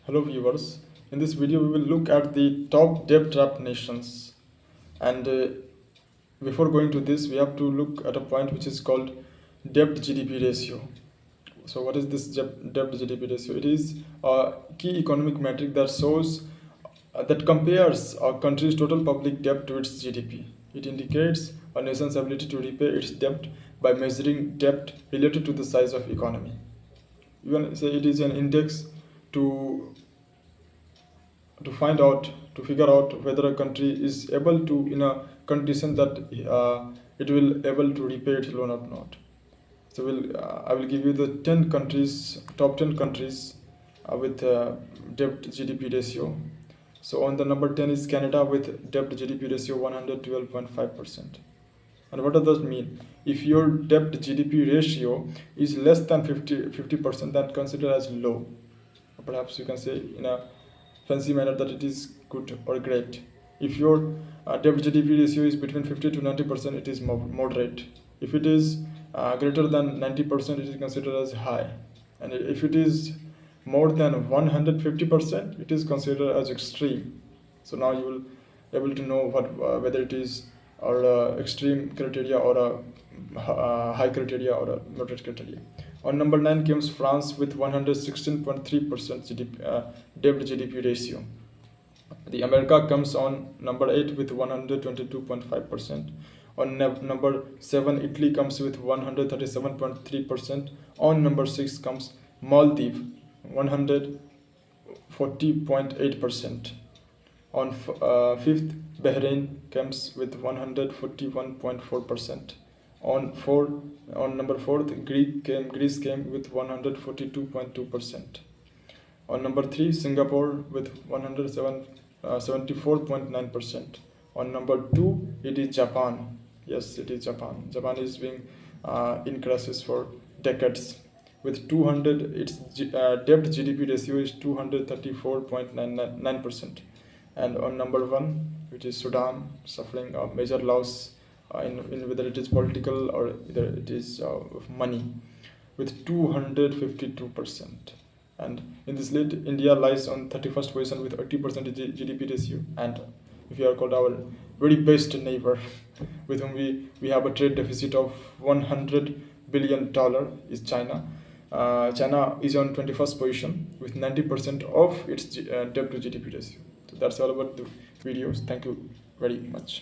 Hello viewers, in this video we will look at the top debt trap nations, and before going to this we have to look at a point which is called debt GDP ratio. So what is this debt GDP ratio? It is a key economic metric that shows that compares a country's total public debt to its GDP. It indicates a nation's ability to repay its debt by measuring debt related to the size of economy. You can say it is an index to find out, to figure out whether a country is able to, in a condition that it will able to repay its loan or not. So I will give you the 10 countries, top 10 countries with debt GDP ratio. So on the number 10 is Canada with debt GDP ratio 112.5%. And what does that mean? If your debt GDP ratio is less than 50%, then consider as low. Perhaps you can say in a fancy manner that it is good or great. If your debt GDP ratio is between 50 to 90%, it is moderate. If it is greater than 90%, it is considered as high. And if it is more than 150%, it is considered as extreme. So now you will able to know whether it is or extreme criteria or a high criteria or a moderate criteria. On number 9 comes France with 116.3% debt GDP ratio. The America comes on number 8 with 122.5%. On number 7, Italy comes with 137.3%. On number 6 comes Maldives, 140.8%. On 5th, Bahrain comes with 141.4%. On number 4th, Greece came with 142.2%. On number 3, Singapore with 174.9%. On number 2, it is Japan. Yes, it is Japan. Japan is being in crisis for decades. With 200, its debt GDP ratio is 234.9%. And on number 1, which is Sudan, suffering a major loss in whether it is political or whether it is of money, with 252%. And in this list, India lies on 31st position with 80% GDP ratio. And if you are called our very best neighbor, with whom we have a trade deficit of $100 billion, is China. China is on 21st position with 90% of its debt to GDP ratio. So that's all about the videos. Thank you very much.